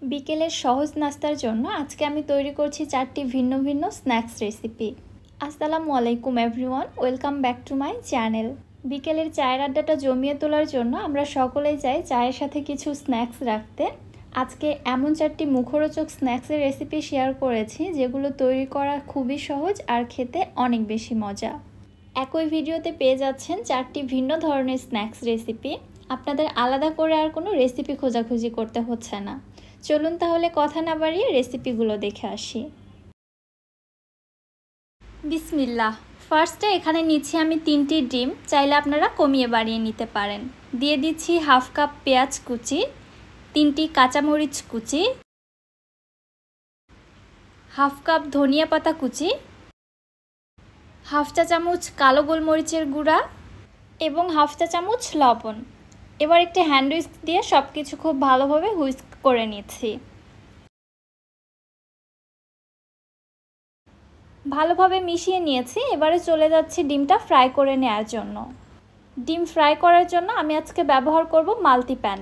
বিকেলের সহজ নাস্তার জন্য আজকে আমি তৈরি করছি 4টি ভিন্ন ভিন্ন স্ন্যাক্স রেসিপি। আসসালামু আলাইকুম everyone, welcome back to my channel. বিকেলের চায়ের আড্ডাটা জমিয়ে তোলার জন্য আমরা সকলেই চাই চায়ের সাথে কিছু স্ন্যাক্স রাখতে। আজকে এমন 4টি মুখরোচক স্ন্যাক্সের রেসিপি শেয়ার করেছি যেগুলো তৈরি করা খুবই সহজ আর খেতে অনেক বেশি মজা। একই ভিডিওতে পেয়ে যাচ্ছেন 4টি ভিন্ন ধরনের স্ন্যাক্স রেসিপি। আপনাদের আলাদা করে আর কোনো রেসিপি খোঁজাখুঁজি করতে হচ্ছে না। চলুন তাহলে কথা না বাড়িয়ে রেসিপিগুলো দেখে আসি। বিসমিল্লাহ। ফার্স্টে এখানে নিচ্ছি আমি 3টি ডিম, চাইলে আপনারা কমিয়ে বাড়িয়ে নিতে পারেন। দিয়ে দিচ্ছি হাফ কাপ পেঁয়াজ কুচি, 3টি কাঁচামরিচ কুচি, হাফ কাপ ধনিয়া পাতা কুচি, হাফ চা চামচ কালো গোলমরিচের গুঁড়া এবং হাফ চা চামচ লবণ। এবার একটি হ্যান্ড হুইস্ক দিয়ে সব কিছু খুব ভালোভাবে হুইস্ক করে নিচ্ছি। ভালোভাবে মিশিয়ে নিয়েছি। এবারে চলে যাচ্ছি ডিমটা ফ্রাই করে নেওয়ার জন্য। ডিম ফ্রাই করার জন্য আমি আজকে ব্যবহার করব মাল্টি প্যান।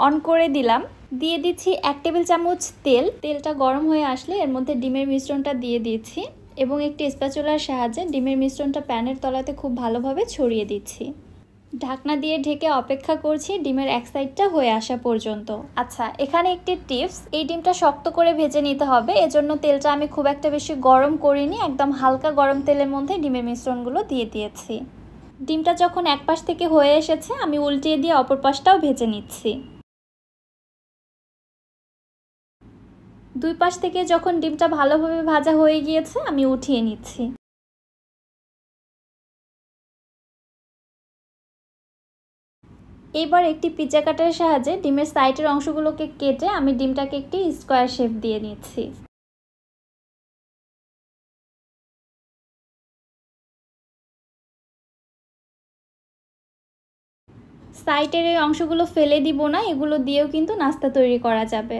অন করে দিলাম, দিয়ে দিচ্ছি 1 টেবিল চামচ তেল। তেলটা গরম হয়ে আসলে এর মধ্যে ডিমের মিশ্রণটা দিয়ে দিচ্ছি এবং একটি স্প্যাচুলার সাহায্যে ডিমের মিশ্রণটা প্যানের তলাতে খুব ভালোভাবে ছড়িয়ে দিচ্ছি। ঢাকনা দিয়ে ঢেকে অপেক্ষা করছি ডিমের এক সাইডটা হয়ে আসা পর্যন্ত। আচ্ছা, এখানে একটি টিপস, এই ডিমটা শক্ত করে ভেজে নিতে হবে, এজন্য তেলটা আমি খুব একটা বেশি গরম করিনি, একদম হালকা গরম তেলের মধ্যে ডিমের মিশ্রণগুলো দিয়ে দিয়েছি। ডিমটা যখন এক পাশ থেকে হয়ে এসেছে আমি উল্টিয়ে দিয়ে অপর পাশটাও ভেজে নিচ্ছি। দুই পাশ থেকে যখন ডিমটা ভালোভাবে ভাজা হয়ে গিয়েছে আমি উঠিয়ে নিচ্ছি। এবার একটি পিৎজা কাটারের সাহায্যে ডিমের সাইডের অংশগুলোকে কেটে আমি ডিমটাকে একটি স্কোয়ার শেপ দিয়ে নিচ্ছি। সাইডের এই অংশগুলো ফেলে দিব না, এগুলো দিয়েও কিন্তু নাস্তা তৈরি করা যাবে।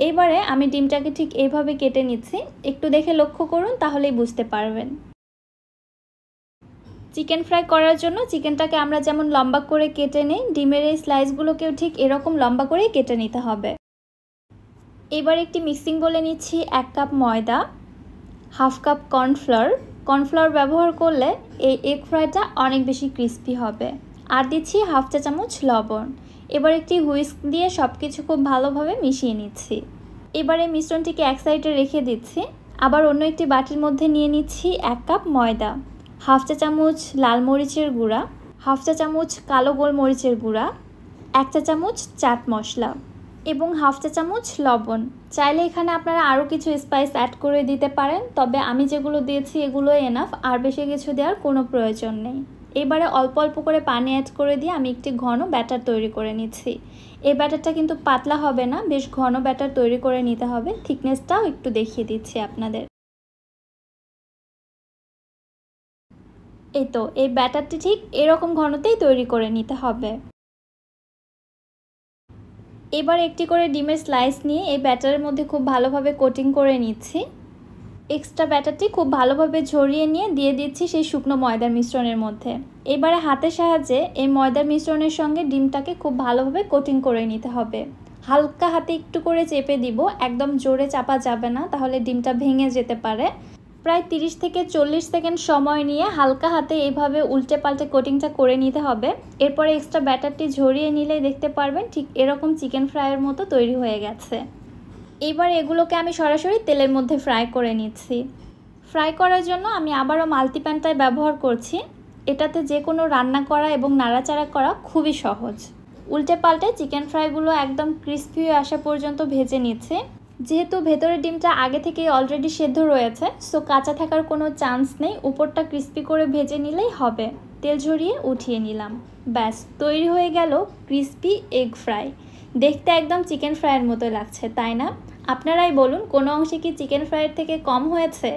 এবারে আমি ডিমটাকে ঠিক এইভাবে কেটে নিচ্ছি, একটু দেখে লক্ষ্য করুন তাহলেই বুঝতে পারবেন। চিকেন ফ্রাই করার জন্য চিকেনটাকে আমরা যেমন লম্বা করে কেটে নিই, ডিমের এই স্লাইসগুলোকেও ঠিক এরকম লম্বা করেই কেটে নিতে হবে। এবার একটি মিক্সিং বলে নিচ্ছি 1 কাপ ময়দা, হাফ কাপ কর্নফ্লাওয়ার ব্যবহার করলে এই এগ ফ্রাইটা অনেক বেশি ক্রিস্পি হবে। আর দিচ্ছি হাফ চা চামচ লবণ। এবার একটি হুইস্ক দিয়ে সব কিছু খুব ভালোভাবে মিশিয়ে নিচ্ছি। এবারে মিশ্রণটিকে এক সাইডে রেখে দিচ্ছি। আবার অন্য একটি বাটির মধ্যে নিয়ে নিচ্ছি 1 কাপ ময়দা, হাফ চা চামচ লাল মরিচের গুঁড়া, হাফ চা চামচ কালো গোলমরিচের গুঁড়া, 1 চা চামচ চাট মশলা এবং হাফ চা চামচ লবণ। চাইলে এখানে আপনারা আরও কিছু স্পাইস অ্যাড করে দিতে পারেন, তবে আমি যেগুলো দিয়েছি এগুলো এনাফ, আর বেশি কিছু দেওয়ার কোনো প্রয়োজন নেই। এবারে অল্প অল্প করে পানি অ্যাড করে দিয়ে আমি একটি ঘন ব্যাটার তৈরি করে নিচ্ছি। এই ব্যাটারটা কিন্তু পাতলা হবে না, বেশ ঘন ব্যাটার তৈরি করে নিতে হবে। থিকনেসটাও একটু দেখিয়ে দিচ্ছি আপনাদের। এই তো, এই ব্যাটারটি ঠিক এরকম ঘনতেই তৈরি করে নিতে হবে। এবার একটি করে ডিমের স্লাইস নিয়ে এই ব্যাটারের মধ্যে খুব ভালোভাবে কোটিং করে নিচ্ছি। এক্সট্রা ব্যাটারটি খুব ভালোভাবে ঝরিয়ে নিয়ে দিয়ে দিচ্ছি সেই শুকনো ময়দার মিশ্রণের মধ্যে। এবারে হাতের সাহায্যে এই ময়দার মিশ্রণের সঙ্গে ডিমটাকে খুব ভালোভাবে কোটিং করে নিতে হবে। হালকা হাতে একটু করে চেপে দিব, একদম জোরে চাপা যাবে না, তাহলে ডিমটা ভেঙে যেতে পারে। প্রায় 30 থেকে 40 সেকেন্ড সময় নিয়ে হালকা হাতে এইভাবে উল্টে পাল্টে কোটিংটা করে নিতে হবে। এরপরে এক্সট্রা ব্যাটারটি ঝরিয়ে নিলেই দেখতে পারবেন ঠিক এরকম চিকেন ফ্রাইয়ের মতো তৈরি হয়ে গেছে। এবার এগুলোকে আমি সরাসরি তেলের মধ্যে ফ্রাই করে নিচ্ছি। ফ্রাই করার জন্য আমি আবারও মাল্টি প্যানটাই ব্যবহার করছি। এটাতে যে কোনো রান্না করা এবং নাড়াচাড়া করা খুবই সহজ। উল্টে পাল্টে চিকেন ফ্রাইগুলো একদম ক্রিস্পি হয়ে আসা পর্যন্ত ভেজে নিচ্ছে। যেহেতু ভেতরের ডিমটা আগে থেকেই অলরেডি সেদ্ধ রয়েছে, সো কাঁচা থাকার কোনো চান্স নেই, উপরটা ক্রিস্পি করে ভেজে নিলেই হবে। তেল ঝরিয়ে উঠিয়ে নিলাম, ব্যাস তৈরি হয়ে গেল ক্রিস্পি এগ ফ্রাই। দেখতে একদম চিকেন ফ্রাইয়ের মতো লাগছে, তাই না? আপনারাই বলুন কোনো অংশে কি চিকেন ফ্রাইয়ের থেকে কম হয়েছে?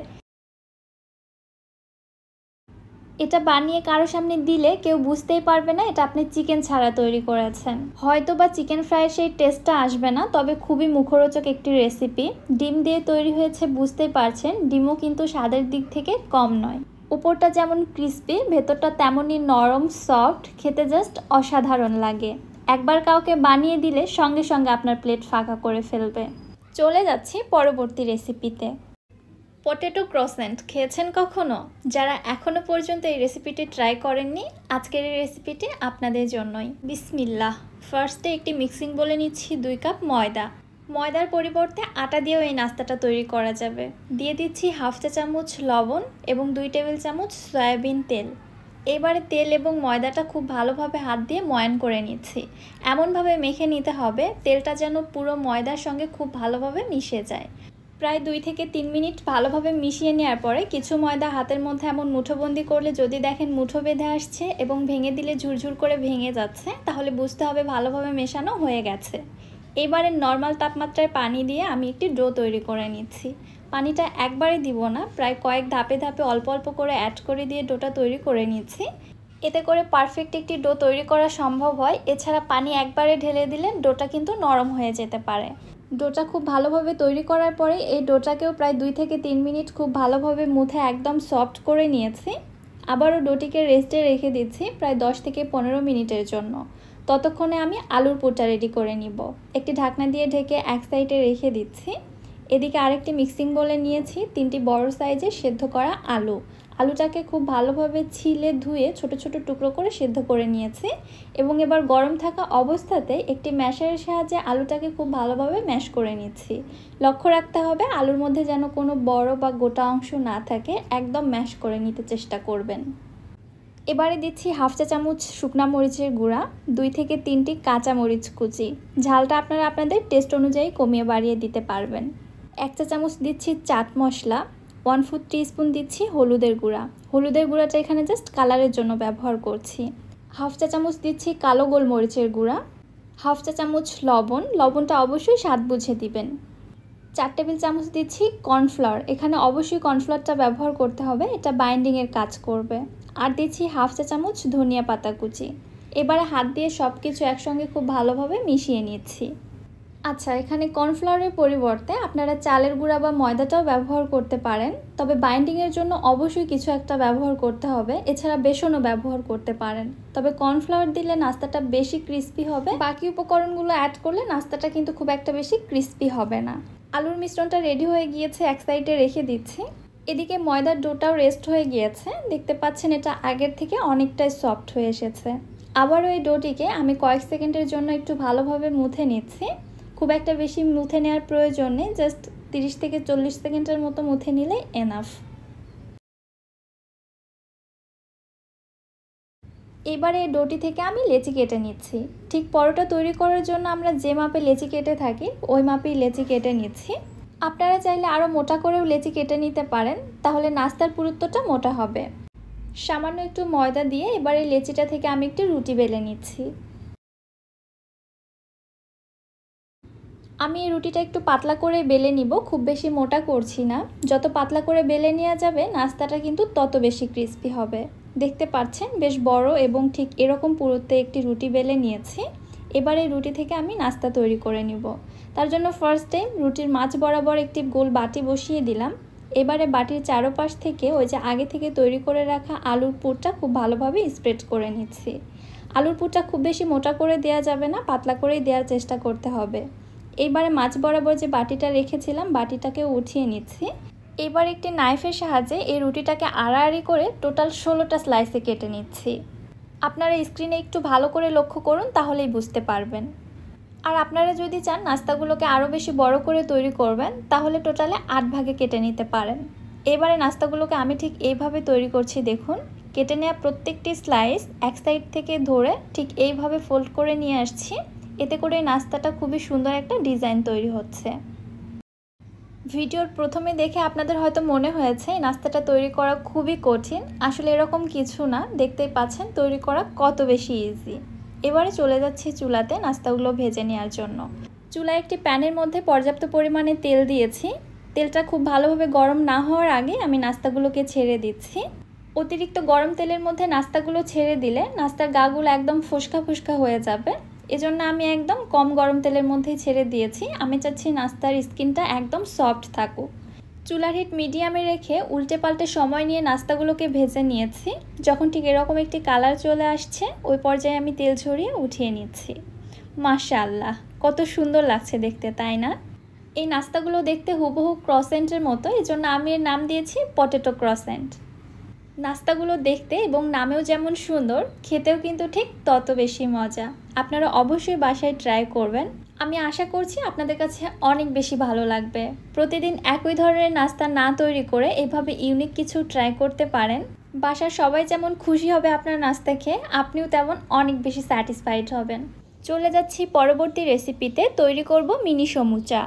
এটা বানিয়ে কারো সামনে দিলে কেউ বুঝতেই পারবে না এটা আপনি চিকেন ছাড়া তৈরি করেছেন। হয়তো বা চিকেন ফ্রাইয়ের সেই টেস্টটা আসবে না, তবে খুবই মুখরোচক একটি রেসিপি। ডিম দিয়ে তৈরি হয়েছে বুঝতেই পারছেন, ডিমও কিন্তু স্বাদের দিক থেকে কম নয়। উপরটা যেমন ক্রিস্পি, ভেতরটা তেমনই নরম সফট, খেতে জাস্ট অসাধারণ লাগে। একবার কাউকে বানিয়ে দিলে সঙ্গে সঙ্গে আপনার প্লেট ফাঁকা করে ফেলবে। চলে যাচ্ছি পরবর্তী রেসিপিতে। পটেটো ক্রসেন্ট খেয়েছেন কখনো? যারা এখনও পর্যন্ত এই রেসিপিটি ট্রাই করেননি, আজকের এই রেসিপিটি আপনাদের জন্যই। বিসমিল্লাহ। ফার্স্টে একটি মিক্সিং বলে নিচ্ছি 2 কাপ ময়দা। ময়দার পরিবর্তে আটা দিয়েও এই নাস্তাটা তৈরি করা যাবে। দিয়ে দিচ্ছি 1/2 চা চামচ লবণ এবং 2 টেবিল চামচ সয়াবিন তেল। এবারে তেল এবং ময়দাটা খুব ভালোভাবে হাত দিয়ে ময়ান করে নিচ্ছি। এমনভাবে মেখে নিতে হবে তেলটা যেন পুরো ময়দার সঙ্গে খুব ভালোভাবে মিশে যায়। প্রায় 2 থেকে 3 মিনিট ভালোভাবে মিশিয়ে নেওয়ার পরে কিছু ময়দা হাতের মধ্যে এমন মুঠোবন্দি করলে যদি দেখেন মুঠো বেঁধে আসছে এবং ভেঙে দিলে ঝুরঝুর করে ভেঙে যাচ্ছে, তাহলে বুঝতে হবে ভালোভাবে মেশানো হয়ে গেছে। এবারে নর্মাল তাপমাত্রায় পানি দিয়ে আমি একটি ডো তৈরি করে নিচ্ছি। পানিটা একবারে দিব না, প্রায় কয়েক ধাপে ধাপে অল্প অল্প করে অ্যাড করে দিয়ে ডোটা তৈরি করে নিচ্ছি। এতে করে পারফেক্ট একটি ডো তৈরি করা সম্ভব হয়। এছাড়া পানি একবারে ঢেলে দিলে ডোটা কিন্তু নরম হয়ে যেতে পারে। ডোটা খুব ভালোভাবে তৈরি করার পরে এই ডোটাকেও প্রায় 2 থেকে 3 মিনিট খুব ভালোভাবে মুথে একদম সফট করে নিয়েছি। আবারও ডোটিকে রেস্টে রেখে দিচ্ছি প্রায় 10 থেকে 15 মিনিটের জন্য। ততক্ষণে আমি আলুর পুরটা রেডি করে নিব। একটি ঢাকনা দিয়ে ঢেকে এক সাইডে রেখে দিচ্ছি। এদিকে আরেকটি মিক্সিং বলে নিয়েছি 3টি বড় সাইজের সেদ্ধ করা আলু। আলুটাকে খুব ভালোভাবে ছিলে ধুয়ে ছোট ছোট টুকরো করে সেদ্ধ করে নিয়েছি এবং এবার গরম থাকা অবস্থাতে একটি ম্যাশারের সাহায্যে আলুটাকে খুব ভালোভাবে ম্যাশ করে নিচ্ছি। লক্ষ্য রাখতে হবে আলুর মধ্যে যেন কোনো বড় বা গোটা অংশ না থাকে, একদম ম্যাশ করে নিতে চেষ্টা করবেন। এবারে দিচ্ছি 1/2 চা চামচ শুকনা মরিচের গুঁড়া, 2 থেকে 3টি কাঁচা মরিচ কুচি। ঝালটা আপনারা আপনাদের টেস্ট অনুযায়ী কমিয়ে বাড়িয়ে দিতে পারবেন। 1 চা চামচ দিচ্ছি চাট মশলা, 1/4 টিস্পুন দিচ্ছি হলুদের গুঁড়া। হলুদের গুঁড়াটা এখানে জাস্ট কালারের জন্য ব্যবহার করছি। 1/2 চা চামচ দিচ্ছি কালো গোলমরিচের গুঁড়া, 1/2 চা চামচ লবণ। লবণটা অবশ্যই স্বাদ বুঝে দিবেন। 4 টেবিল চামচ দিচ্ছি কর্নফ্লাওয়ার। এখানে অবশ্যই কর্নফ্লাওয়ারটা ব্যবহার করতে হবে, এটা বাইন্ডিংয়ের কাজ করবে। আর দিচ্ছি 1/2 চা চামচ ধনিয়া পাতা কুচি। এবারে হাত দিয়ে সব কিছু একসঙ্গে খুব ভালোভাবে মিশিয়ে নিচ্ছি। আচ্ছা, এখানে কর্নফ্লাওয়ারের পরিবর্তে আপনারা চালের গুঁড়া বা ময়দাটাও ব্যবহার করতে পারেন, তবে বাইন্ডিংয়ের জন্য অবশ্যই কিছু একটা ব্যবহার করতে হবে। এছাড়া বেসনও ব্যবহার করতে পারেন, তবে কর্নফ্লাওয়ার দিলে নাস্তাটা বেশি ক্রিস্পি হবে। বাকি উপকরণগুলো অ্যাড করলে নাস্তাটা কিন্তু খুব একটা বেশি ক্রিস্পি হবে না। আলুর মিশ্রণটা রেডি হয়ে গিয়েছে, এক সাইডে রেখে দিচ্ছি। এদিকে ময়দার ডোটাও রেস্ট হয়ে গিয়েছে, দেখতে পাচ্ছেন এটা আগের থেকে অনেকটাই সফট হয়ে এসেছে। আবারও এই ডোটিকে আমি কয়েক সেকেন্ডের জন্য একটু ভালোভাবে মুথে নিচ্ছি। খুব একটা বেশি মুথে নেওয়ার প্রয়োজন নেই, জাস্ট 30 থেকে 40 সেকেন্ডের মতো মুথে নিলে এনাফ। এবারে এই ডোটি থেকে আমি লেচি কেটে নিচ্ছি। ঠিক পরোটা তৈরি করার জন্য আমরা যে মাপে লেচি কেটে থাকি ওই মাপেই লেচি কেটে নিচ্ছি। আপনারা চাইলে আরও মোটা করেও লেচি কেটে নিতে পারেন, তাহলে নাস্তার পুরুত্বটা মোটা হবে। সামান্য একটু ময়দা দিয়ে এবার এই লেচিটা থেকে আমি একটি রুটি বেলে নিচ্ছি। আমি এই রুটিটা একটু পাতলা করে বেলে নিব, খুব বেশি মোটা করছি না। যত পাতলা করে বেলে নেওয়া যাবে নাস্তাটা কিন্তু তত বেশি ক্রিস্পি হবে। দেখতে পাচ্ছেন বেশ বড় এবং ঠিক এরকম পুরুত্বে একটি রুটি বেলে নিয়েছি। এবার এই রুটি থেকে আমি নাস্তা তৈরি করে নিব। তার জন্য ফার্স্ট টাইম রুটির মাঝ বরাবর একটি গোল বাটি বসিয়ে দিলাম। এবারে বাটির চারপাশ থেকে ওই যে আগে থেকে তৈরি করে রাখা আলুর পুরটা খুব ভালোভাবে স্প্রেড করে নিচ্ছি। আলুর পুরটা খুব বেশি মোটা করে দেওয়া যাবে না, পাতলা করেই দেওয়ার চেষ্টা করতে হবে। এইবারে মাছ বরাবর যে বাটিটা রেখেছিলাম বাটিটাকে উঠিয়ে নিচ্ছি। এবার একটি নাইফের সাহায্যে এই রুটিটাকে আড়াআড়ি করে টোটাল 16টা স্লাইসে কেটে নিচ্ছি। আপনারা স্ক্রিনে একটু ভালো করে লক্ষ্য করুন, তাহলেই বুঝতে পারবেন। আর আপনারা যদি চান নাস্তাগুলোকে আরও বেশি বড় করে তৈরি করবেন, তাহলে টোটালে 8 ভাগে কেটে নিতে পারেন। এবারে নাস্তাগুলোকে আমি ঠিক এইভাবে তৈরি করছি। দেখুন, কেটে নেওয়া প্রত্যেকটি স্লাইস এক সাইড থেকে ধরে ঠিক এইভাবে ফোল্ড করে নিয়ে আসছি। এতে করে নাস্তাটা খুবই সুন্দর একটা ডিজাইন তৈরি হচ্ছে। ভিডিওর প্রথমে দেখে আপনাদের হয়তো মনে হয়েছে এই নাস্তাটা তৈরি করা খুবই কঠিন। আসলে এরকম কিছু না, দেখতেই পাচ্ছেন তৈরি করা কত বেশি ইজি। এবারে চলে যাচ্ছি চুলাতে নাস্তাগুলো ভেজে নেওয়ার জন্য। চুলায় একটি প্যানের মধ্যে পর্যাপ্ত পরিমাণে তেল দিয়েছি। তেলটা খুব ভালোভাবে গরম না হওয়ার আগে আমি নাস্তাগুলোকে ছেড়ে দিচ্ছি। অতিরিক্ত গরম তেলের মধ্যে নাস্তাগুলো ছেড়ে দিলে নাস্তার গাগুলো একদম ফোসকা ফোসকা হয়ে যাবে। এজন্য আমি একদম কম গরম তেলের মধ্যেই ছেড়ে দিয়েছি। আমি চাচ্ছি নাস্তার স্কিনটা একদম সফট থাকুক। চুলার হিট মিডিয়ামে রেখে উল্টে পাল্টে সময় নিয়ে নাস্তাগুলোকে ভেজে নিয়েছি। যখন ঠিক এরকম একটি কালার চলে আসছে ওই পর্যায়ে আমি তেল ছড়িয়ে উঠিয়ে নিচ্ছি। মাশাআল্লাহ, কত সুন্দর লাগছে দেখতে, তাই না? এই নাস্তাগুলো দেখতে হুবহু ক্রসেন্টের মতো, এজন্য আমি এর নাম দিয়েছি পটেটো ক্রসেন্ট। নাস্তাগুলো দেখতে এবং নামেও যেমন সুন্দর, খেতেও কিন্তু ঠিক তত বেশি মজা। আপনারা অবশ্যই বাসায় ট্রাই করবেন। আমি আশা করছি আপনাদের কাছে অনেক বেশি ভালো লাগবে। প্রতিদিন একই ধরনের নাস্তা না তৈরি করে এভাবে ইউনিক কিছু ট্রাই করতে পারেন। বাসার সবাই যেমন খুশি হবে আপনার নাস্তা খেয়ে, আপনিও তেমন অনেক বেশি স্যাটিসফাইড হবেন। চলে যাচ্ছি পরবর্তী রেসিপিতে। তৈরি করব মিনি সমুচা।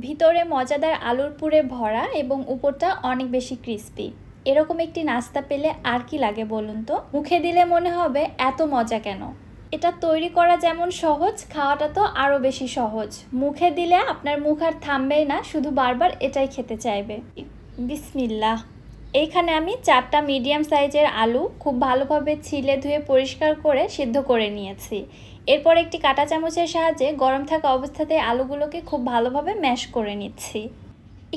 ভিতরে মজাদার আলুর পুরে ভরা এবং উপরটা অনেক বেশি ক্রিস্পি। এরকম একটি নাস্তা পেলে আর কি লাগে বলুন তো? মুখে দিলে মনে হবে এত মজা কেন। এটা তৈরি করা যেমন সহজ, খাওয়াটা তো আরও বেশি সহজ। মুখে দিলে আপনার মুখ আর থামবেই না, শুধু বারবার এটাই খেতে চাইবে। বিসমিল্লাহ। এইখানে আমি 4টা মিডিয়াম সাইজের আলু খুব ভালোভাবে ছিলে ধুয়ে পরিষ্কার করে সিদ্ধ করে নিয়েছি। এরপর একটি কাঁটা চামচের সাহায্যে গরম থাকা অবস্থাতে আলুগুলোকে খুব ভালোভাবে ম্যাশ করে নিচ্ছি।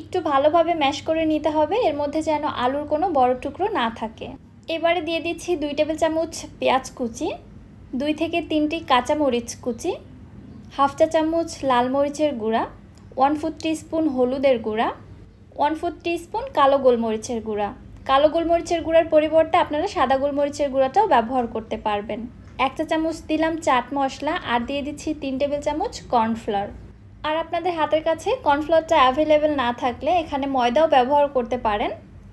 একটু ভালোভাবে ম্যাশ করে নিতে হবে, এর মধ্যে যেন আলুর কোনো বড় টুকরো না থাকে। এবারে দিয়ে দিচ্ছি 2 টেবিল চামচ পেঁয়াজ কুচি, 2 থেকে 3টি কাঁচামরিচ কুচি, হাফ চা চামচ লাল মরিচের গুঁড়া, 1/4 টিস্পুন হলুদের গুঁড়া, 1/4 টিস্পুন কালো গোলমরিচের গুঁড়া। কালো গোলমরিচের গুঁড়ার পরিবর্তে আপনারা সাদা গোলমরিচের গুঁড়াটাও ব্যবহার করতে পারবেন। 1 চা চামচ দিলাম চাট মশলা, আর দিয়ে দিচ্ছি 3 টেবিল চামচ কর্নফ্লাওয়ার। আর আপনাদের হাতের কাছে কর্নফ্লাওয়ারটা অ্যাভেলেবেল না থাকলে এখানে ময়দাও ব্যবহার করতে পারেন,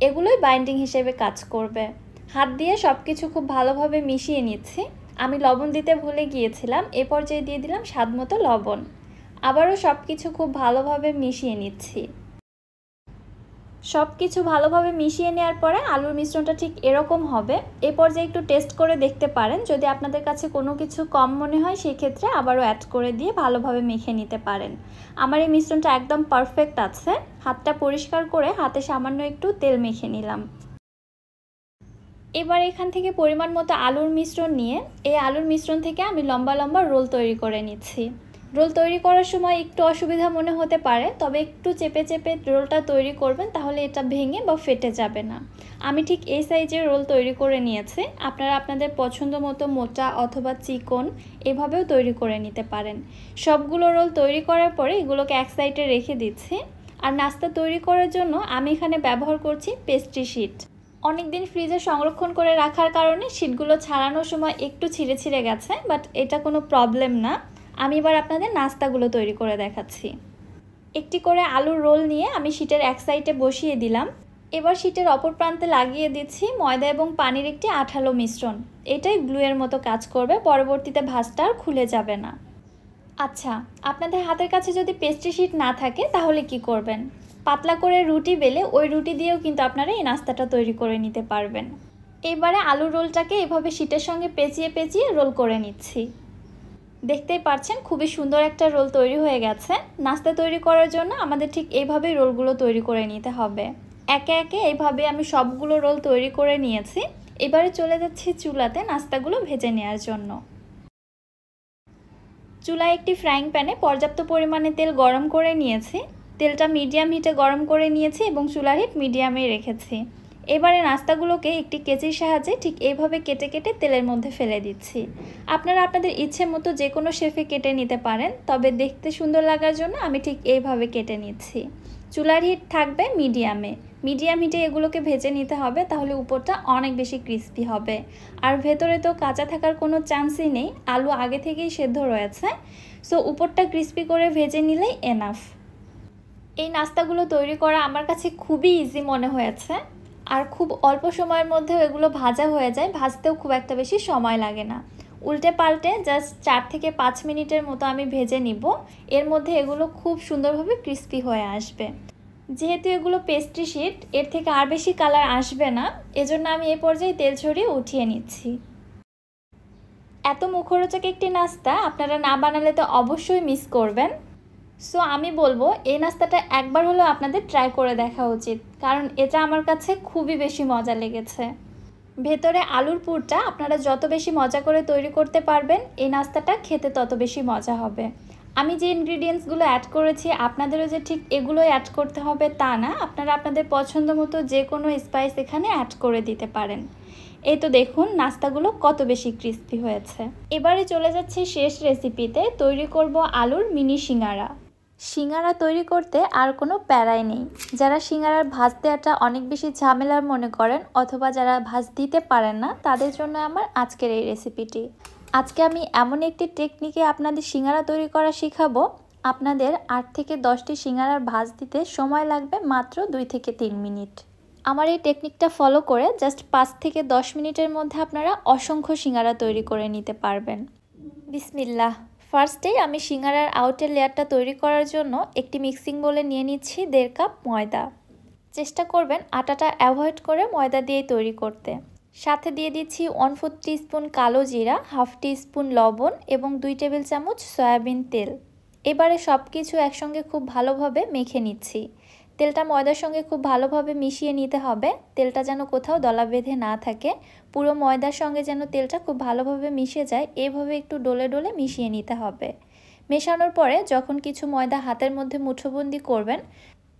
এগুলোই বাইন্ডিং হিসেবে কাজ করবে। হাত দিয়ে সব কিছু খুব ভালোভাবে মিশিয়ে নিচ্ছি। আমি লবণ দিতে ভুলে গিয়েছিলাম, এ পর্যায়ে দিয়ে দিলাম স্বাদমতো লবণ। আবারও সব কিছু খুব ভালোভাবে মিশিয়ে নিচ্ছি। সব কিছু ভালোভাবে মিশিয়ে নেওয়ার পরে আলুর মিশ্রণটা ঠিক এরকম হবে। এই পর্যায়ে একটু টেস্ট করে দেখতে পারেন, যদি আপনাদের কাছে কোনো কিছু কম মনে হয় সেই ক্ষেত্রে আবারও অ্যাড করে দিয়ে ভালোভাবে মেখে নিতে পারেন। আমার এই মিশ্রণটা একদম পারফেক্ট আছে। হাতটা পরিষ্কার করে হাতে সামান্য একটু তেল মেখে নিলাম। এবার এখান থেকে পরিমাণ মতো আলুর মিশ্রণ নিয়ে এই আলুর মিশ্রণ থেকে আমি লম্বা লম্বা রোল তৈরি করে নিচ্ছি। রোল তৈরি করার সময় একটু অসুবিধা মনে হতে পারে, তবে একটু চেপে চেপে রোলটা তৈরি করবেন, তাহলে এটা ভেঙে বা ফেটে যাবে না। আমি ঠিক এই সাইজের রোল তৈরি করে নিয়েছি। আপনারা আপনাদের পছন্দ মতো মোটা অথবা চিকন এভাবেও তৈরি করে নিতে পারেন। সবগুলো রোল তৈরি করার পরে এগুলোকে এক সাইডে রেখে দিচ্ছি। আর নাস্তা তৈরি করার জন্য আমি এখানে ব্যবহার করছি পেস্ট্রি শিট। অনেকদিন ফ্রিজে সংরক্ষণ করে রাখার কারণে শিটগুলো ছাড়ানোর সময় একটু ছিঁড়ে ছিঁড়ে গেছে, বাট এটা কোনো প্রবলেম না। আমি এবার আপনাদের নাস্তাগুলো তৈরি করে দেখাচ্ছি। একটি করে আলুর রোল নিয়ে আমি শিটের এক সাইডে বসিয়ে দিলাম। এবার শিটের অপর প্রান্তে লাগিয়ে দিচ্ছি ময়দা এবং পানির একটি আঠালো মিশ্রণ। এটাই গ্লুয়ের মতো কাজ করবে, পরবর্তীতে ভাঁজটা আর খুলে যাবে না। আচ্ছা, আপনাদের হাতের কাছে যদি পেস্ট্রি শিট না থাকে তাহলে কি করবেন? পাতলা করে রুটি বেলে ওই রুটি দিয়েও কিন্তু আপনারা এই নাস্তাটা তৈরি করে নিতে পারবেন। এবারে আলুর রোলটাকে এভাবে শিটের সঙ্গে পেঁচিয়ে পেঁচিয়ে রোল করে নিচ্ছি। দেখতেই পাচ্ছেন খুবই সুন্দর একটা রোল তৈরি হয়ে গেছে। নাস্তা তৈরি করার জন্য আমাদের ঠিক এইভাবেই রোলগুলো তৈরি করে নিতে হবে। একে একে এইভাবে আমি সবগুলো রোল তৈরি করে নিয়েছি। এবারে চলে যাচ্ছি চুলাতে নাস্তাগুলো ভেজে নেওয়ার জন্য। চুলায় একটি ফ্রাইং প্যানে পর্যাপ্ত পরিমাণে তেল গরম করে নিয়েছি। তেলটা মিডিয়াম হিটে গরম করে নিয়েছি এবং চুলার হিট মিডিয়ামে রেখেছি। এবারে নাস্তাগুলোকে একটি কেচির সাহায্যে ঠিক এইভাবে কেটে কেটে তেলের মধ্যে ফেলে দিচ্ছি। আপনারা আপনাদের ইচ্ছে মতো যে কোনো শেপে কেটে নিতে পারেন, তবে দেখতে সুন্দর লাগার জন্য আমি ঠিক এইভাবে কেটে নিচ্ছি। চুলার হিট থাকবে মিডিয়ামে। মিডিয়াম হিটে এগুলোকে ভেজে নিতে হবে, তাহলে উপরটা অনেক বেশি ক্রিস্পি হবে। আর ভেতরে তো কাঁচা থাকার কোনো চান্সই নেই, আলু আগে থেকেই সেদ্ধ রয়েছে। সো উপরটা ক্রিস্পি করে ভেজে নিলেই এনাফ। এই নাস্তাগুলো তৈরি করা আমার কাছে খুবই ইজি মনে হয়েছে। আর খুব অল্প সময়ের মধ্যেও এগুলো ভাজা হয়ে যায়, ভাজতেও খুব একটা বেশি সময় লাগে না। উল্টে পাল্টে জাস্ট 4 থেকে 5 মিনিটের মতো আমি ভেজে নিব। এর মধ্যে এগুলো খুব সুন্দরভাবে ক্রিস্পি হয়ে আসবে। যেহেতু এগুলো পেস্ট্রি শিট, এর থেকে আর বেশি কালার আসবে না, এজন্য আমি এই পর্যায়ে তেল ছড়িয়ে উঠিয়ে নিচ্ছি। এত মুখরোচক একটি নাস্তা আপনারা না বানালে তো অবশ্যই মিস করবেন। সো আমি বলবো এই নাস্তাটা একবার হলেও আপনাদের ট্রাই করে দেখা উচিত, কারণ এটা আমার কাছে খুবই বেশি মজা লেগেছে। ভেতরে আলুর পুরটা আপনারা যত বেশি মজা করে তৈরি করতে পারবেন, এই নাস্তাটা খেতে তত বেশি মজা হবে। আমি যে ইনগ্রিডিয়েন্টসগুলো অ্যাড করেছি আপনাদেরও যে ঠিক এগুলোই অ্যাড করতে হবে তা না, আপনারা আপনাদের পছন্দ মতো যে কোনো স্পাইস এখানে অ্যাড করে দিতে পারেন। এই তো দেখুন নাস্তাগুলো কত বেশি ক্রিস্পি হয়েছে। এবারে চলে যাচ্ছি শেষ রেসিপিতে। তৈরি করব আলুর মিনি সিঙ্গারা। সিঙ্গারা তৈরি করতে আর কোনো প্যারাই নেই। যারা সিঙ্গারার ভাঁজ দেওয়াটা অনেক বেশি ঝামেলার মনে করেন অথবা যারা ভাঁজ দিতে পারেন না, তাদের জন্য আমার আজকের এই রেসিপিটি। আজকে আমি এমন একটি টেকনিকে আপনাদের সিঙ্গারা তৈরি করা শেখাবো, আপনাদের 8 থেকে 10টি সিঙ্গারার ভাঁজ দিতে সময় লাগবে মাত্র 2 থেকে 3 মিনিট। আমার এই টেকনিকটা ফলো করে জাস্ট 5 থেকে 10 মিনিটের মধ্যে আপনারা অসংখ্য সিঙ্গারা তৈরি করে নিতে পারবেন। বিসমিল্লাহ। ফার্স্টেই আমি সিঙ্গারার আউটের লেয়ারটা তৈরি করার জন্য একটি মিক্সিং বোলে নিয়ে নিচ্ছি 1.5 কাপ ময়দা। চেষ্টা করবেন আটাটা অ্যাভয়েড করে ময়দা দিয়েই তৈরি করতে। সাথে দিয়ে দিচ্ছি 1/4 টিস্পুন কালো জিরা, 1/2 টিস্পুন লবণ এবং 2 টেবিল চামচ সয়াবিন তেল। এবারে সব কিছু একসঙ্গে খুব ভালোভাবে মেখে নিচ্ছি। তেলটা ময়দার সঙ্গে খুব ভালোভাবে মিশিয়ে নিতে হবে। তেলটা যেন কোথাও দলা বেঁধে না থাকে, পুরো ময়দার সঙ্গে যেন তেলটা খুব ভালোভাবে মিশে যায়, এইভাবে একটু ডলে ডলে মিশিয়ে নিতে হবে। মেশানোর পরে যখন কিছু ময়দা হাতের মধ্যে মুঠোবন্দি করবেন,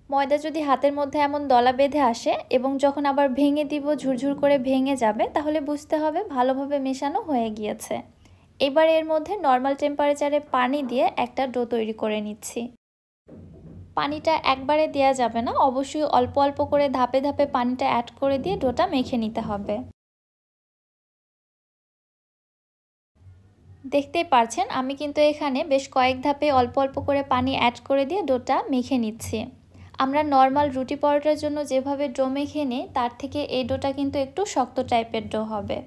ময়দা যদি হাতের মধ্যে এমন দলা বেঁধে আসে এবং যখন আবার ভেঙে দিব ঝুরঝুর করে ভেঙে যাবে, তাহলে বুঝতে হবে ভালোভাবে মেশানো হয়ে গিয়েছে। এবার এর মধ্যে নর্মাল টেম্পারেচারে পানি দিয়ে একটা ডো তৈরি করে নিচ্ছি। পানিটা একবারে দেওয়া যাবে না, অবশ্যই অল্প অল্প করে ধাপে ধাপে পানিটা অ্যাড করে দিয়ে ডোটা মেখে নিতে হবে। দেখতেই পারছেন আমি কিন্তু এখানে বেশ কয়েক ধাপে অল্প অল্প করে পানি অ্যাড করে দিয়ে ডোটা মেখে নিচ্ছি। আমরা নর্মাল রুটি পরোটার জন্য যেভাবে ডো মেখে নিই, তার থেকে এই ডোটা কিন্তু একটু শক্ত টাইপের ডো হবে।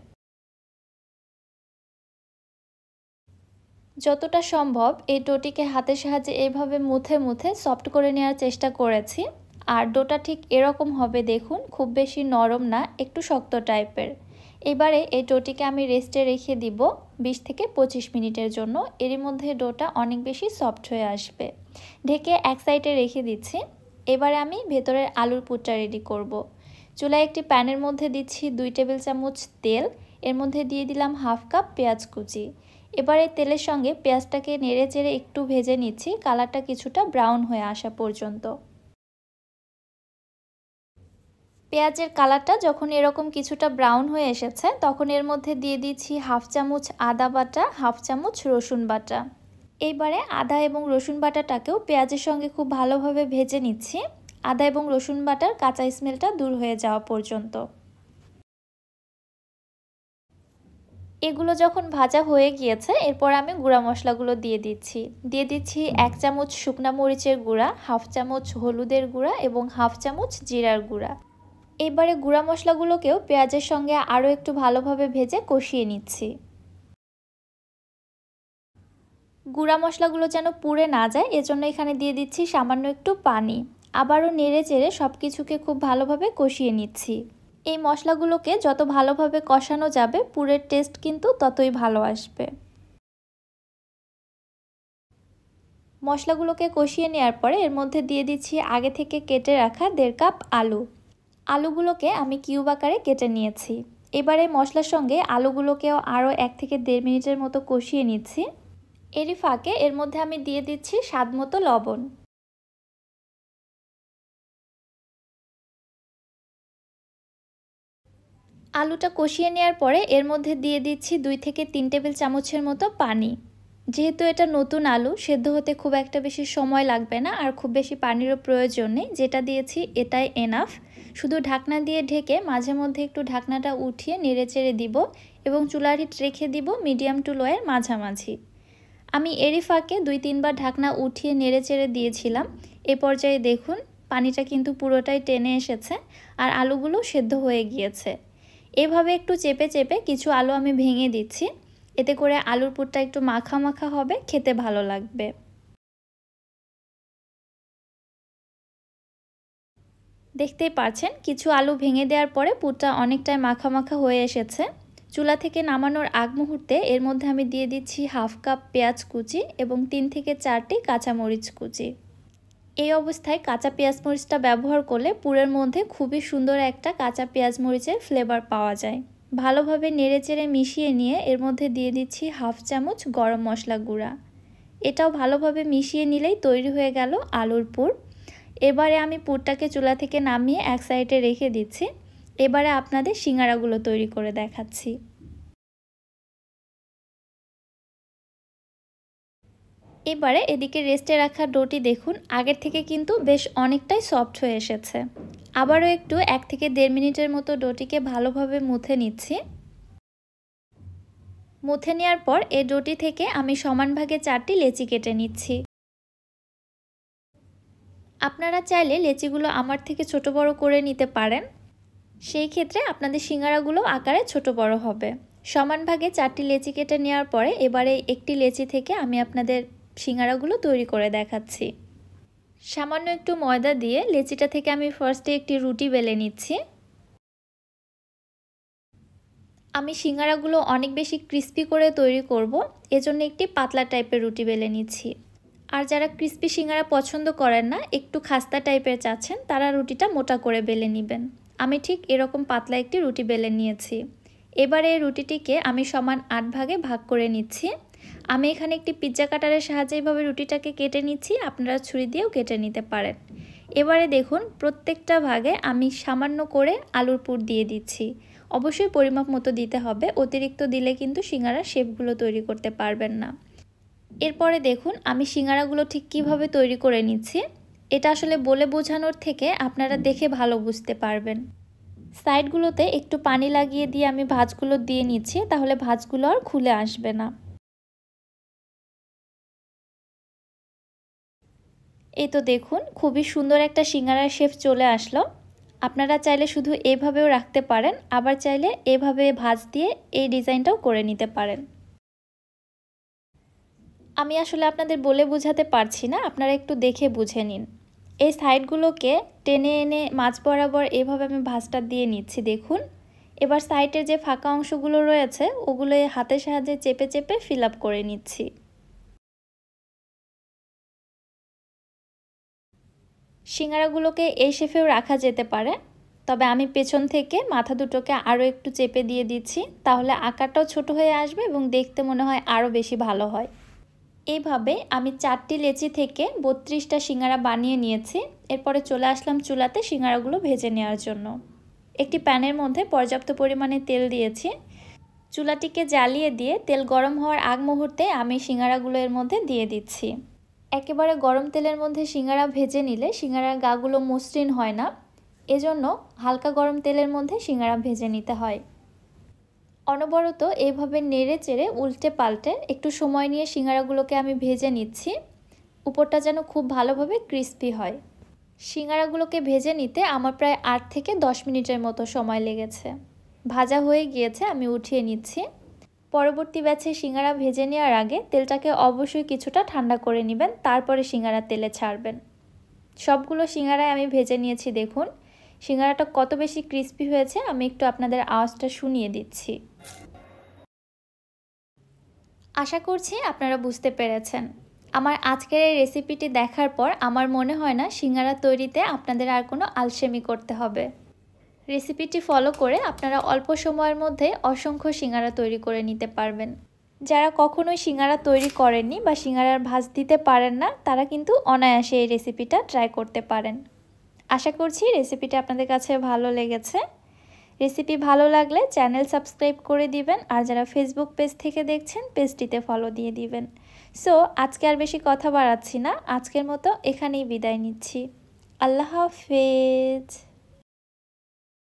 যতটা সম্ভব এই ডোটিকে হাতের সাহায্যে এইভাবে মুথে মুথে সফট করে নেওয়ার চেষ্টা করেছি। আর ডোটা ঠিক এরকম হবে, দেখুন, খুব বেশি নরম না, একটু শক্ত টাইপের। এবারে এই ডোটিকে আমি রেস্টে রেখে দিব 20 থেকে 25 মিনিটের জন্য। এরই মধ্যে ডোটা অনেক বেশি সফট হয়ে আসবে। ঢেকে এক সাইডে রেখে দিচ্ছি। এবারে আমি ভেতরের আলুর পুরটা রেডি করব। চুলায় একটি প্যানের মধ্যে দিচ্ছি 2 টেবিল চামচ তেল। এর মধ্যে দিয়ে দিলাম 1/2 কাপ পেঁয়াজ কুচি। এবারে তেলের সঙ্গে পেঁয়াজটাকে নেড়ে চেড়ে একটু ভেজে নিচ্ছি, কালারটা কিছুটা ব্রাউন হয়ে আসা পর্যন্ত। পেঁয়াজের কালারটা যখন এরকম কিছুটা ব্রাউন হয়ে এসেছে, তখন এর মধ্যে দিয়ে দিচ্ছি 1/2 চামচ আদা বাটা, 1/2 চামচ রসুন বাটা। এইবারে আদা এবং রসুন বাটাটাকেও পেঁয়াজের সঙ্গে খুব ভালোভাবে ভেজে নিচ্ছি, আদা এবং রসুন বাটার কাঁচা স্মেলটা দূর হয়ে যাওয়া পর্যন্ত। এগুলো যখন ভাজা হয়ে গিয়েছে, এরপর আমি গুঁড়া মশলাগুলো দিয়ে দিচ্ছি 1 চামচ শুকনা মরিচের গুঁড়া, 1/2 চামচ হলুদের গুঁড়া এবং 1/2 চামচ জিরার গুঁড়া। এবারে গুঁড়া মশলাগুলোকেও পেঁয়াজের সঙ্গে আরও একটু ভালোভাবে ভেজে কষিয়ে নিচ্ছি। গুঁড়া মশলাগুলো যেন পুড়ে না যায়, এজন্য এখানে দিয়ে দিচ্ছি সামান্য একটু পানি। আবারও নেড়ে চেড়ে সব কিছুকে খুব ভালোভাবে কষিয়ে নিচ্ছি। এই মশলাগুলোকে যত ভালোভাবে কষানো যাবে, পুরের টেস্ট কিন্তু ততই ভালো আসবে। মশলাগুলোকে কষিয়ে নেওয়ার পরে এর মধ্যে দিয়ে দিচ্ছি আগে থেকে কেটে রাখা 1.5 কাপ আলু। আলুগুলোকে আমি কিউব আকারে কেটে নিয়েছি। এবারে মশলার সঙ্গে আলুগুলোকেও আরও 1 থেকে 1.5 মিনিটের মতো কষিয়ে নিচ্ছি। এরই ফাঁকে এর মধ্যে আমি দিয়ে দিচ্ছি স্বাদমতো লবণ। আলুটা কষিয়ে নেওয়ার পরে এর মধ্যে দিয়ে দিচ্ছি 2 থেকে 3 টেবিল চামচের মতো পানি। যেহেতু এটা নতুন আলু, সেদ্ধ হতে খুব একটা বেশি সময় লাগবে না আর খুব বেশি পানিরও প্রয়োজন নেই। যেটা দিয়েছি এটাই এনাফ। শুধু ঢাকনা দিয়ে ঢেকে মাঝে মধ্যে একটু ঢাকনাটা উঠিয়ে নেড়েচেড়ে দিব এবং চুলার হিট রেখে দিব মিডিয়াম টু লোয়ের মাঝামাঝি। আমি এরই ফাঁকে 2-3 বার ঢাকনা উঠিয়ে নেড়েচেড়ে দিয়েছিলাম। এ পর্যায়ে দেখুন পানিটা কিন্তু পুরোটাই টেনে এসেছে আর আলুগুলো সেদ্ধ হয়ে গিয়েছে। এভাবে একটু চেপে চেপে কিছু আলু আমি ভেঙে দিচ্ছি, এতে করে আলুর পুরটা একটু মাখা মাখা হবে, খেতে ভালো লাগবে। দেখতেই পাচ্ছেন কিছু আলু ভেঙে দেওয়ার পরে পুরটা অনেকটাই মাখা মাখা হয়ে এসেছে। চুলা থেকে নামানোর আগ মুহূর্তে এর মধ্যে আমি দিয়ে দিচ্ছি 1/2 কাপ পেঁয়াজ কুচি এবং 3 থেকে 4টি কাঁচামরিচ কুচি। এই অবস্থায় কাঁচা পেঁয়াজ মরিচটা ব্যবহার করলে পুরের মধ্যে খুবই সুন্দর একটা কাঁচা পেঁয়াজ মরিচের ফ্লেভার পাওয়া যায়। ভালোভাবে নেড়েচেড়ে মিশিয়ে নিয়ে এর মধ্যে দিয়ে দিচ্ছি 1/2 চামচ গরম মশলা গুঁড়া। এটাও ভালোভাবে মিশিয়ে নিলেই তৈরি হয়ে গেল আলুর পুর। এবারে আমি পুরটাকে চুলা থেকে নামিয়ে এক সাইডে রেখে দিচ্ছি। এবারে আপনাদের সিঙ্গারাগুলো তৈরি করে দেখাচ্ছি। এবারে এদিকে রেস্টে রাখা ডোটি দেখুন আগের থেকে কিন্তু বেশ অনেকটাই সফট হয়ে এসেছে। আবারও একটু 1 থেকে 1.5 মিনিটের মতো ডোটিকে ভালোভাবে মুথে নিচ্ছি। মুথে নেওয়ার পর এই ডোটি থেকে আমি সমান ভাগে 4টি লেচি কেটে নিচ্ছি। আপনারা চাইলে লেচিগুলো আমার থেকে ছোট বড় করে নিতে পারেন, সেই ক্ষেত্রে আপনাদের সিঙ্গারাগুলো আকারে ছোট বড় হবে। সমান ভাগে 4টি লেচি কেটে নেওয়ার পরে এবারে একটি লেচি থেকে আমি আপনাদের সিঙ্গারাগুলো তৈরি করে দেখাচ্ছি। সামান্য একটু ময়দা দিয়ে লেচিটা থেকে আমি ফার্স্টে একটি রুটি বেলে নিচ্ছি। আমি সিঙ্গারাগুলো অনেক বেশি ক্রিস্পি করে তৈরি করব, এজন্য একটি পাতলা টাইপের রুটি বেলে নিচ্ছি। আর যারা ক্রিস্পি সিঙ্গারা পছন্দ করেন না, একটু খাস্তা টাইপের চাচ্ছেন, তারা রুটিটা মোটা করে বেলে নেবেন। আমি ঠিক এরকম পাতলা একটি রুটি বেলে নিয়েছি। এবারে এই রুটিটিকে আমি সমান 8 ভাগে ভাগ করে নিচ্ছি। আমি এখানে একটি পিৎজা কাটারের সাহায্যে এইভাবে রুটিটাকে কেটে নিচ্ছি, আপনারা ছুরি দিয়েও কেটে নিতে পারেন। এবারে দেখুন প্রত্যেকটা ভাগে আমি সামান্য করে আলুর পুর দিয়ে দিচ্ছি। অবশ্যই পরিমাপ মতো দিতে হবে, অতিরিক্ত দিলে কিন্তু সিঙ্গারার শেপগুলো তৈরি করতে পারবেন না। এরপরে দেখুন আমি সিঙ্গারাগুলো ঠিক কিভাবে তৈরি করে নিচ্ছি। এটা আসলে বলে বোঝানোর থেকে আপনারা দেখে ভালো বুঝতে পারবেন। সাইডগুলোতে একটু পানি লাগিয়ে দিয়ে আমি ভাঁজগুলো দিয়ে নিচ্ছি, তাহলে ভাঁজগুলো আর খুলে আসবে না। এই তো দেখুন খুবই সুন্দর একটা সিঙ্গারার শেপ চলে আসলো। আপনারা চাইলে শুধু এভাবেও রাখতে পারেন, আবার চাইলে এভাবে ভাঁজ দিয়ে এই ডিজাইনটাও করে নিতে পারেন। আমি আসলে আপনাদের বলে বোঝাতে পারছি না, আপনারা একটু দেখে বুঝে নিন। এই সাইডগুলোকে টেনে এনে মাঝ বরাবর এভাবে আমি ভাঁজটা দিয়ে নিচ্ছি। দেখুন এবার সাইডের যে ফাঁকা অংশগুলো রয়েছে ওগুলো হাতের সাহায্যে চেপে চেপে ফিল আপ করে নিচ্ছি। সিঙ্গারাগুলোকে এই শেপেও রাখা যেতে পারে, তবে আমি পেছন থেকে মাথা দুটোকে আরও একটু চেপে দিয়ে দিচ্ছি, তাহলে আকারটাও ছোট হয়ে আসবে এবং দেখতে মনে হয় আরও বেশি ভালো হয়। এইভাবে আমি 4টি লেচি থেকে 32টা সিঙ্গারা বানিয়ে নিয়েছি। এরপরে চলে আসলাম চুলাতে সিঙ্গারাগুলো ভেজে নেওয়ার জন্য। একটি প্যানের মধ্যে পর্যাপ্ত পরিমাণে তেল দিয়েছি। চুলাটিকে জ্বালিয়ে দিয়ে তেল গরম হওয়ার আগ মুহূর্তে আমি সিঙ্গারাগুলো এর মধ্যে দিয়ে দিচ্ছি। একেবারে গরম তেলের মধ্যে সিঙ্গারা ভেজে নিলে সিঙ্গারার গাগুলো মসৃণ হয় না, এজন্য হালকা গরম তেলের মধ্যে সিঙ্গারা ভেজে নিতে হয়। অনবরত এইভাবে নেড়ে চেড়ে উল্টে পাল্টে একটু সময় নিয়ে সিঙ্গারাগুলোকে আমি ভেজে নিচ্ছি, উপরটা যেন খুব ভালোভাবে ক্রিস্পি হয়। সিঙ্গারাগুলোকে ভেজে নিতে আমার প্রায় 8 থেকে 10 মিনিটের মতো সময় লেগেছে। ভাজা হয়ে গিয়েছে, আমি উঠিয়ে নিচ্ছি। পরবর্তী ব্যাচে সিঙ্গারা ভেজে নেওয়ার আগে তেলটাকে অবশ্যই কিছুটা ঠান্ডা করে নেবেন, তারপরে সিঙ্গারা তেলে ছাড়বেন। সবগুলো সিঙ্গারায় আমি ভেজে নিয়েছি। দেখুন সিঙ্গারাটা কত বেশি ক্রিস্পি হয়েছে, আমি একটু আপনাদের আওয়াজটা শুনিয়ে দিচ্ছি। আশা করছি আপনারা বুঝতে পেরেছেন। আমার আজকের এই রেসিপিটি দেখার পর আমার মনে হয় না সিঙ্গারা তৈরিতে আপনাদের আর কোনো আলসেমি করতে হবে। রেসিপিটি ফলো করে আপনারা অল্প সময়ের মধ্যে অসংখ্য সিঙ্গারা তৈরি করে নিতে পারবেন। যারা কখনোই সিঙ্গারা তৈরি করেননি বা সিঙ্গারার ভাঁজ দিতে পারেন না, তারা কিন্তু অনায়াসে এই রেসিপিটা ট্রাই করতে পারেন। আশা করছি রেসিপিটা আপনাদের কাছে ভালো লেগেছে। রেসিপি ভালো লাগলে চ্যানেল সাবস্ক্রাইব করে দিবেন, আর যারা ফেসবুক পেজ থেকে দেখছেন পেজটিতে ফলো দিয়ে দিবেন। সো আজকে আর বেশি কথা বাড়াচ্ছি না, আজকের মতো এখানেই বিদায় নিচ্ছি। আল্লাহ হাফেজ।